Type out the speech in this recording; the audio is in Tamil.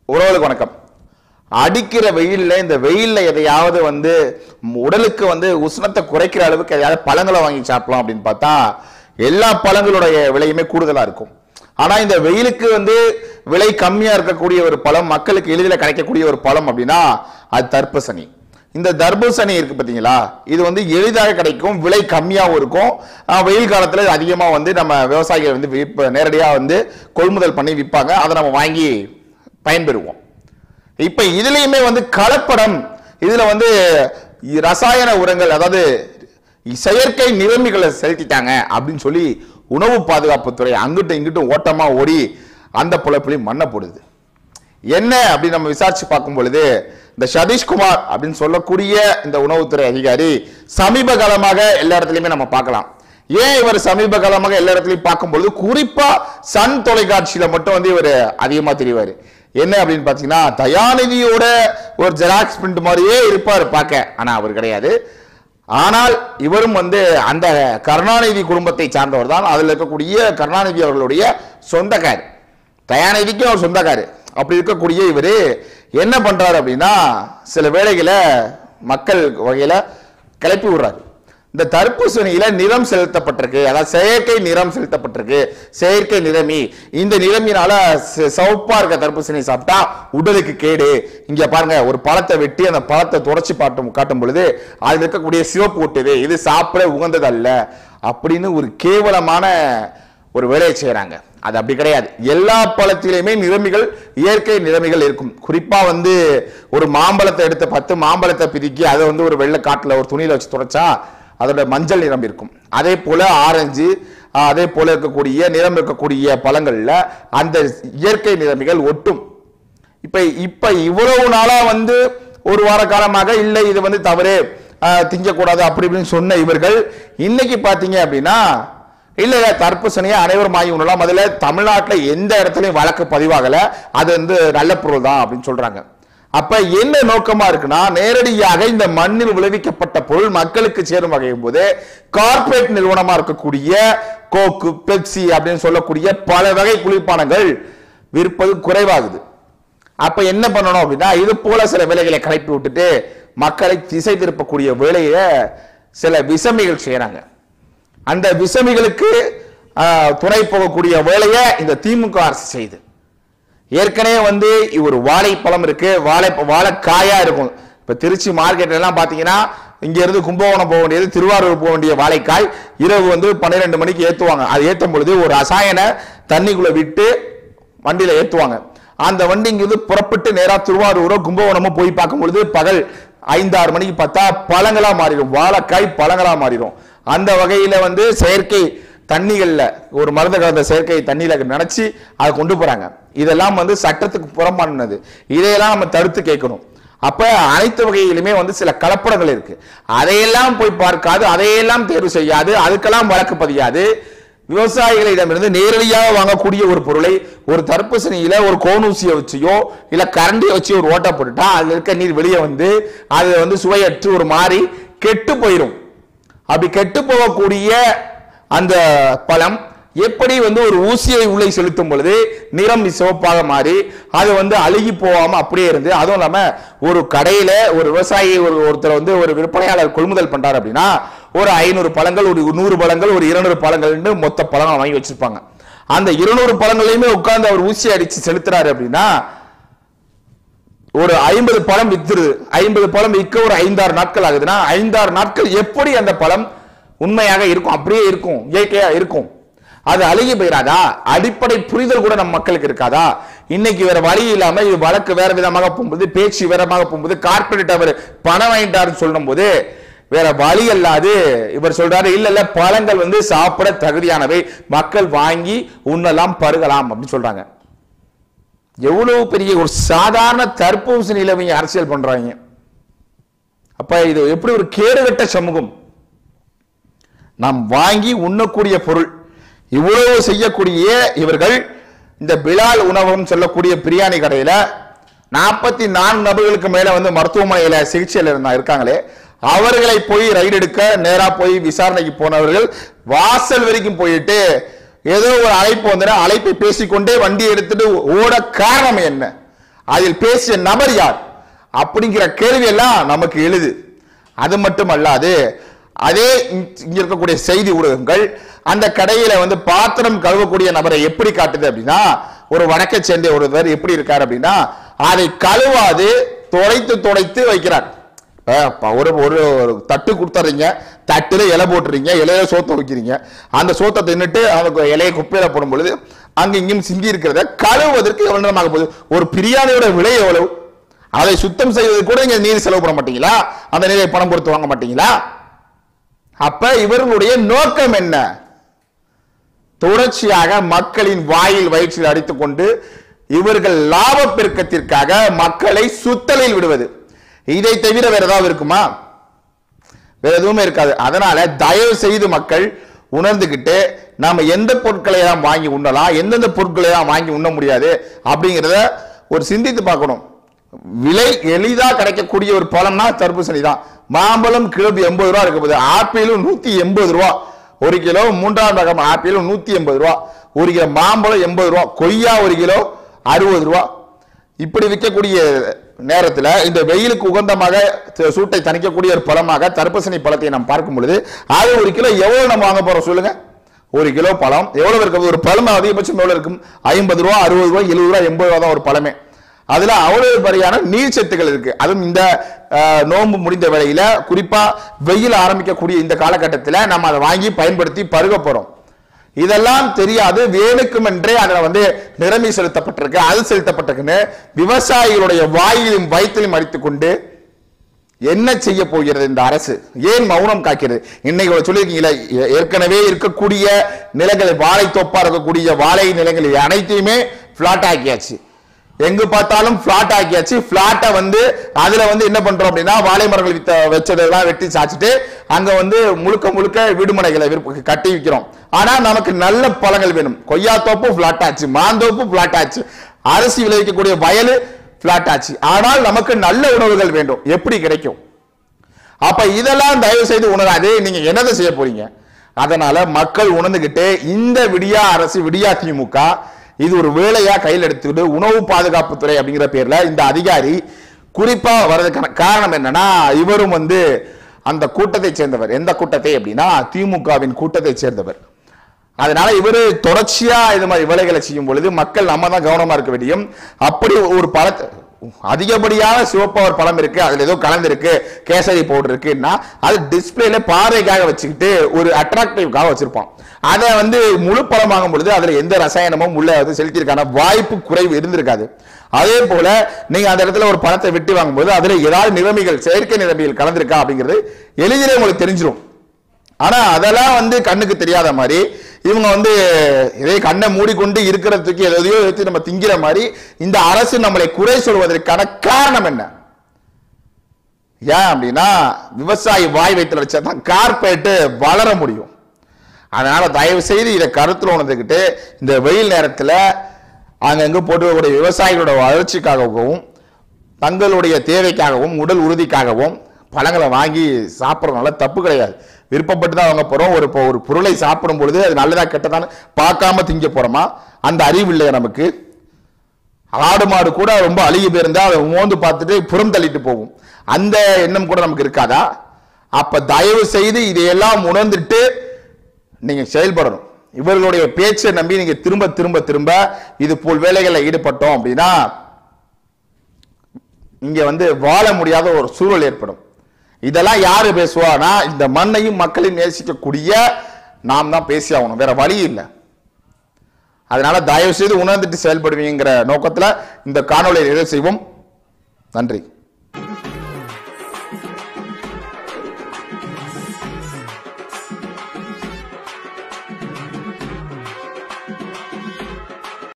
உறவுகளுக்கு வணக்கம். அடிக்கிற வெயில்ல இந்த வெயில்ல எதையாவது உடலுக்கு உஷ்ணத்தை குறைக்கிற அளவுக்கு எதையாவது பழங்களை வாங்கி சாப்பிடலாம் அப்படின்னு பார்த்தா எல்லா பழங்களுடைய விலையுமே கூடுதலா இருக்கும். ஆனா இந்த வெயிலுக்கு விலை கம்மியா இருக்கக்கூடிய ஒரு பழம், மக்களுக்கு எளிதில் கிடைக்கக்கூடிய ஒரு பழம் அப்படின்னா அது தர்பூசணி. இந்த தர்பூசணி இருக்கு பாத்தீங்களா, இது எளிதாக கிடைக்கும், விலை கம்மியாகவும் இருக்கும். வெயில் காலத்துல அதிகமா நம்ம விவசாயிகள் நேரடியா கொள்முதல் பண்ணி விற்பாங்க. அதை நம்ம வாங்கி பயன்பெறுவோம். இப்ப இதுலயுமே கலப்படம், இதுல ரசாயன உரங்கள், அதாவது செயற்கை நிறமிகளை செலுத்திட்டாங்க அப்படின்னு சொல்லி உணவு பாதுகாப்புத்துறை அங்கிட்டும் இங்கிட்டும் ஓட்டமா ஓடி அந்த புலப்பிலையும் மண்ணை போடுது. என்ன அப்படின்னு நம்ம விசாரிச்சு பார்க்கும் பொழுது, இந்த சதீஷ்குமார் அப்படின்னு சொல்லக்கூடிய இந்த உணவுத்துறை அதிகாரி சமீப காலமாக எல்லா இடத்துலையுமே நம்ம பார்க்கலாம். ஏன் இவர் சமீப காலமாக எல்லா இடத்துலையும் பார்க்கும்பொழுது குறிப்பா சன் தொலைக்காட்சியில மட்டும் இவர் அதிகமா தெரிவாரு. என்ன அப்படின்னு பாத்தீங்கன்னா, தயாநிதியோட ஒரு ஜெராக்ஸ் பிரிண்ட் மாதிரியே இருப்பார் பார்க்க, ஆனா அவர் கிடையாது. ஆனால் இவரும் அந்த கருணாநிதி குடும்பத்தை சார்ந்தவர் தான். அதுல இருக்கக்கூடிய கருணாநிதி அவர்களுடைய சொந்தக்கார், தயாநிதிக்கும் அவர் சொந்தக்காரு. அப்படி இருக்கக்கூடிய இவரு என்ன பண்றாரு அப்படின்னா, சில வேளைகளை மக்கள் வகையில கிளப்பி விடுறாரு. இந்த தர்பூசணியில நிறம் செலுத்தப்பட்டிருக்கு, அதாவது செயற்கை நிறம் செலுத்தப்பட்டிருக்கு, செயற்கை நிறமி. இந்த நிறமினால சவுப்பா இருக்க தர்பூசணி சாப்பிட்டா உடலுக்கு கேடு. இங்க பாருங்க, ஒரு பழத்தை வெட்டி அந்த பழத்தை தொடச்சி காட்டும் பொழுது அதுல இருக்கக்கூடிய சிவப்பு ஊட்டுது, இது சாப்பிட உகந்தது அல்ல அப்படின்னு ஒரு கேவலமான ஒரு வேலையை செய்யறாங்க. அது அப்படி கிடையாது. எல்லா பழத்திலையுமே நிறமிகள், இயற்கை நிறமிகள் இருக்கும். குறிப்பா ஒரு மாம்பழத்தை எடுத்து 10 மாம்பழத்தை பிதுக்கி அதை ஒரு வெள்ளை காட்டுல ஒரு துணியில வச்சு துடைச்சா அதோட மஞ்சள் நிறம் இருக்கும். அதே போல ஆரஞ்சு, அதே போல இருக்கக்கூடிய நிறம் இருக்கக்கூடிய பழங்கள்ல அந்த இயற்கை நிறமிகள் ஒட்டும். இப்ப இவ்வளவு நாளா ஒரு வார காலமாக இல்லை இது தவறு, திங்கக்கூடாது அப்படி இப்படின்னு சொன்ன இவர்கள் இன்னைக்கு பாத்தீங்க அப்படின்னா, இல்ல தர்பூசணியை அனைவரும் வாங்கி உண்ணலாம், அதுல தமிழ்நாட்டில் எந்த இடத்துலயும் வழக்கு பதிவாகல, அது நல்ல பொருள் தான் அப்படின்னு சொல்றாங்க. அப்ப என்ன நோக்கமா இருக்குன்னா, நேரடியாக இந்த மண்ணில் விளைவிக்கப்பட்ட பொருள் மக்களுக்கு சேரும் வகையும் போது கார்பரேட் நிறுவனமா இருக்கக்கூடிய கோக்கு, பெப்சி அப்படின்னு சொல்லக்கூடிய பல வகை குளிர்பானங்கள் விற்பது குறைவாகுது. அப்ப என்ன பண்ணணும் அப்படின்னா, இது போல சில வேலைகளை கிளப்பி விட்டுட்டு மக்களை திசை திருப்பக்கூடிய வேலையை சில விசமிகள் செய்யறாங்க. அந்த விசமிகளுக்கு துணை போகக்கூடிய வேலையை இந்த திமுக அரசு செய்யுது. ஏற்கனவே ஒரு வாழைப்பழம் இருக்கு, வாழைக்காயா இருக்கும். இப்ப திருச்சி மார்க்கெட் எல்லாம் பாத்தீங்கன்னா, இங்க இருந்து கும்பகோணம் போக வேண்டியது திருவாரூர் போக வேண்டிய வாழைக்காய் இரவு 12 மணிக்கு ஏத்துவாங்க. அது ஏற்றும் பொழுது ஒரு ரசாயன தண்ணிக்குள்ள விட்டு வண்டியில ஏத்துவாங்க. அந்த வண்டி இங்கிருந்து புறப்பட்டு நேரா திருவாரூரோ கும்பகோணமோ போய் பார்க்கும் பொழுது பகல் 5-6 மணிக்கு பார்த்தா பழங்களா மாறிடும், வாழைக்காய் பழங்களா மாறிடும். அந்த வகையில செயற்கை தண்ணிகள்ல ஒரு மருந்து கலந்த செயற்கை தண்ணியில நினைச்சு அதை கொண்டு போறாங்க. இதெல்லாம் சட்டத்துக்கு புறம்பானது. இதையெல்லாம் நம்ம தடுத்து கேட்கணும். அப்ப அனைத்து வகையிலுமே சில கலப்படங்கள் இருக்கு. அதையெல்லாம் போய் பார்க்காது, அதையெல்லாம் தேர்வு செய்யாது, அதுக்கெல்லாம் வழக்கு பதியாது. விவசாயிகளிடமிருந்து நேரடியாக வாங்கக்கூடிய ஒரு பொருளை, ஒரு தர்பூசணியில ஒரு கோனூசியை வச்சியோ இல்ல கரண்டியை வச்சு ஒரு ஓட்ட போட்டுட்டா அதுல இருக்க நீர் வெளியே அது சுவையற்று ஒரு மாதிரி கெட்டு போயிடும். அப்படி கெட்டு போகக்கூடிய அந்த பழம் எப்படி ஒரு ஊசியை உள்ளே செலுத்தும் பொழுது நிறம் சிவப்பாக மாறி அது அழுகி போகாம அப்படியே இருந்து, அதுவும் இல்லாம ஒரு கடையில ஒரு விவசாயி ஒருத்தர் ஒரு விற்பனையாளர் கொள்முதல் பண்றாரு அப்படின்னா ஒரு 500 பழங்கள், ஒரு 100 பழங்கள், ஒரு 200 பழங்கள் மொத்த பழங்கள் வாங்கி வச்சிருப்பாங்க. அந்த 200 பழங்களையுமே உட்கார்ந்து அவர் ஊசி அடிச்சு செலுத்துறாரு அப்படின்னா ஒரு 50 பழம் வித்துருது. 50 பழம் விற்க ஒரு 5-6 நாட்கள் ஆகுதுன்னா 5-6 நாட்கள் எப்படி அந்த பழம் உண்மையாக இருக்கும், அப்படியே இருக்கும், இயற்கையா இருக்கும். அது அழுகி போயிடாதா? அடிப்படை புரிதல் கூட நம்ம மக்களுக்கு இருக்காதா? இன்னைக்கு வேற வழி இல்லாம இது வழக்கு வேற விதமாக போகும்போது, பேச்சு வேறமாக போகும்போது, கார்பரேட் அவர் பணம் வாங்கிட்டாருன்னு சொல்லும் போது வேற வழி அல்லாது இவர் சொல்றாரு, இல்ல பழங்கள் சாப்பிட தகுதியானவை, மக்கள் வாங்கி உண்ணலாம், பருகலாம் அப்படின்னு சொல்றாங்க. எவ்வளவு பெரிய ஒரு சாதாரண தர்பூசணியில இவங்க அரசியல் பண்றாங்க. அப்ப இது எப்படி ஒரு கேடுகட்ட சமூகம்? நாம் வாங்கி உண்ணக்கூடிய பொருள் இவ்வளவு செய்யக்கூடிய இவர்கள் இந்த பிலால் உணவகம் சொல்லக்கூடிய பிரியாணி கடையில 44 நபர்களுக்கு மேல மருத்துவமனையில சிகிச்சையில் இருக்காங்களே, அவர்களை போய் ரைடு எடுக்க நேரா போய் விசாரணைக்கு போனவர்கள் வாசல் வரைக்கும் போயிட்டு ஏதோ ஒரு அழைப்பு வந்தா அழைப்பை பேசிக்கொண்டே வண்டி எடுத்துட்டு ஓட காரணம் என்ன? அதில் பேசிய நபர் யார் அப்படிங்கிற கேள்வி எல்லாம் நமக்கு எழுது. அது மட்டும் அல்லாது அதே இங்க இருக்கக்கூடிய செய்தி ஊடகங்கள் அந்த கடையில வந்து பாத்திரம் கழுவக்கூடிய நபரை எப்படி காட்டுது அப்படின்னா, ஒரு வடக்கை சேர்ந்த ஒருவர் எப்படி இருக்காரு அப்படின்னா, அதை கழுவாது துடைத்து வைக்கிறார். ஒரு ஒரு தட்டு கொடுத்துறீங்க, தட்டுல இலை போட்டுறீங்க, இலையில சோத்தை வைக்கிறீங்க, அந்த சோத்தை தின்னுட்டு அந்த இலையை குப்பையில போடும் பொழுது அங்க இங்கும் சிந்தி இருக்கிறத கழுவுவதற்கு எவ்வளவு நேரமாக போகுது? ஒரு பிரியாணியோட விலை எவ்வளவு? அதை சுத்தம் செய்வதற்கு கூட நீங்க நீர் செலவு பண்ண மாட்டீங்களா? அந்த நீரை பணம் கொடுத்து வாங்க மாட்டீங்களா? அப்ப இவர்களுடைய நோக்கம் என்ன? தொடர்ச்சியாக மக்களின் வாயில் வயிற்றில் அடித்துக் கொண்டு இவர்கள் லாப பெருக்கத்திற்காக மக்களை சுத்தலில் விடுவது. இதை தவிர வேற ஏதாவது இருக்குமா? வேற எதுவுமே இருக்காது. அதனால தயவு செய்து மக்கள் உணர்ந்துகிட்டு நாம எந்த பொருட்களை எல்லாம் வாங்கி உண்ணலாம், எந்தெந்த பொருட்களை எல்லாம் வாங்கி உண்ண முடியாது அப்படிங்கிறத ஒரு சிந்தித்து பார்க்கணும். விலை எளிதா கிடைக்கக்கூடிய ஒரு பழம்னா தர்பூசணி தான். மாம்பழம் கிலோ 80 ரூபா இருக்க போகுது. ஆப்பிளும் 180 ரூபா ஒரு கிலோ. 3ஆம் ரகம் ஆப்பிளும் 180 ரூபா ஒரு கிலோ. மாம்பழம் 80 ரூபா. கொய்யா ஒரு கிலோ 60 ரூபா. இப்படி விற்கக்கூடிய நேரத்தில் இந்த வெயிலுக்கு உகந்தமாக சூட்டை தணிக்கக்கூடிய ஒரு பழமாக தர்பூசணி பழத்தை நாம் பார்க்கும் பொழுது அது ஒரு கிலோ எவ்வளவு நம்ம வாங்க போறோம் சொல்லுங்க? ஒரு கிலோ பழம் எவ்வளவு இருக்கு? ஒரு பழம் அதிகபட்சம் எவ்வளவு இருக்கும்? 50 ரூபா, 60 ரூபா, 70 ரூபா, 80 ரூபா தான் ஒரு பழமே. அதுல அவ்வளவு வகையான நீர் சத்துக்கள் இருக்கு. அதுவும் இந்த நோன்பு முடிந்த வேளையில, குறிப்பா வெயில் ஆரம்பிக்கக்கூடிய இந்த காலகட்டத்தில் நம்ம அதை வாங்கி பயன்படுத்தி பருக போறோம். இதெல்லாம் தெரியாது, வேணுக்குமென்றே அதில் வந்து நிறமி செலுத்தப்பட்டிருக்கு, அது செலுத்தப்பட்டிருக்குன்னு விவசாயிகளுடைய வாயிலும் வயிற்றிலும் அடித்துக் கொண்டு என்ன செய்ய போகிறது இந்த அரசு? ஏன் மௌனம் காக்கிறது? இன்னைக்கு சொல்லியிருக்கீங்களா, ஏற்கனவே இருக்கக்கூடிய நிலங்களை, வாழைத்தோப்பா இருக்கக்கூடிய வாழை நிலங்களை அனைத்தையுமே பிளாட் ஆக்கியாச்சு. எங்கு பார்த்தாலும் பிளாட் ஆக்கியாச்சு. பிளாட்டை வந்து அதுல வந்து என்ன பண்றோம் அப்படின்னா, வாழை மரங்கள் வச்சதெல்லாம் வெட்டி சாச்சிட்டு அங்க வந்து முழுக்க முழுக்க வீடுமனைகளை கட்டி வைக்கிறோம். ஆனா நமக்கு நல்ல பழங்கள் வேணும். கொய்யா தோப்பு பிளாட் ஆச்சு, மாந்தோப்பு பிளாட் ஆச்சு, அரிசி விளைவிக்கக்கூடிய வயல் பிளாட் ஆச்சு. ஆனால் நமக்கு நல்ல உணவுகள் வேண்டும். எப்படி கிடைக்கும்? அப்ப இதெல்லாம் தயவு செய்து உணராது. நீங்க என்னதை செய்ய போறீங்க? அதனால மக்கள் உணர்ந்துகிட்டு இந்த விடியா அரசு, விடியா திமுக இது ஒரு வேலையா கையில் எடுத்துக்கிட்டு உணவு பாதுகாப்புத்துறை அப்படிங்கிற பேர்ல இந்த அதிகாரி குறிப்பா வர்றதுக்கான காரணம் என்னன்னா, இவரும் வந்து அந்த கூட்டத்தை சேர்ந்தவர். எந்த கூட்டத்தை அப்படின்னா, திமுகவின் கூட்டத்தை சேர்ந்தவர். அதனால இவரு தொடர்ச்சியா இது மாதிரி வேலைகளை செய்யும் பொழுது மக்கள் நம்ம தான் கவனமா இருக்க வேண்டியும். அப்படி ஒரு பழத்தை அதிகப்படியான சிவப்பவர் பழம் இருக்கு, அதுல ஏதோ கலந்து இருக்கு, கேசரி பவுடர் இருக்குன்னா அது டிஸ்பிளேல பார்வைக்காக வச்சுக்கிட்டு ஒரு அட்ராக்டிவ்காக வச்சிருப்பான். அதை வந்து முழு பழம் வாங்கும் பொழுது அதுல எந்த ரசாயனமும் உள்ள செலுத்திருக்கான வாய்ப்பு குறைவு இருந்திருக்காது. அதே போல நீங்க அந்த இடத்துல ஒரு பழத்தை வெட்டி வாங்கும்போது அதுல ஏதாவது நிறமிகள், செயற்கை நிறமிகள் கலந்திருக்கா அப்படிங்கிறது எளிதிலே உங்களுக்கு தெரிஞ்சிடும். ஆனா அதெல்லாம் வந்து கண்ணுக்கு தெரியாத மாதிரி இவங்க வந்து இதே கண்ணை மூடிக்கொண்டு இருக்கிறதுக்கு எதையோ எடுத்து நம்ம திங்கிற மாதிரி இந்த அரசு நம்மளை குறை சொல்வதற்கான காரணம் என்ன? ஏன் அப்படின்னா, விவசாயி வாய் வைத்து வச்சாதான் கார்பரேட் வளர முடியும். அதனால தயவு செய்து இதை கருத்தில் உணர்ந்துக்கிட்டு இந்த வெயில் நேரத்தில் அங்கங்க போட்டு விவசாயிகளோட வளர்ச்சிக்காகவும் தங்களுடைய தேவைக்காகவும் உடல் உறுதிக்காகவும் பழங்களை வாங்கி சாப்பிட்றதுனால தப்பு கிடையாது. விருப்பப்பட்டு தான் வாங்க போறோம். ஒரு பொருளை சாப்பிடும் பொழுது அது நல்லதா கெட்டதான்னு பார்க்காம திங்க போறோமா? அந்த அறிவு இல்லையா நமக்கு? ஆடு மாடு கூட ரொம்ப அழுகி போயிருந்தா அதை மோந்து பார்த்துட்டு புறம் தள்ளிட்டு போகும். அந்த எண்ணம் கூட நமக்கு இருக்காதா? அப்ப தயவு செய்து இதையெல்லாம் உணர்ந்துட்டு நீங்க செயல்படணும். இவர்களுடைய பேச்சை நம்பி நீங்க திரும்ப திரும்ப திரும்ப இது போல் வேலைகளில் ஈடுபட்டோம் அப்படின்னா இங்க வந்து வாழ முடியாத ஒரு சூழல் ஏற்படும். இதெல்லாம் யாரு பேசுவானா? இந்த மண்ணையும் மக்களையும் நேசிக்கக்கூடிய நாம் தான் பேசி ஆகணும், வேற வழி இல்லை. அதனால தயவு செய்து உணர்ந்துட்டு செயல்படுவீங்கிற நோக்கத்துல இந்த காணொலியை நிறைவு செய்வோம். நன்றி.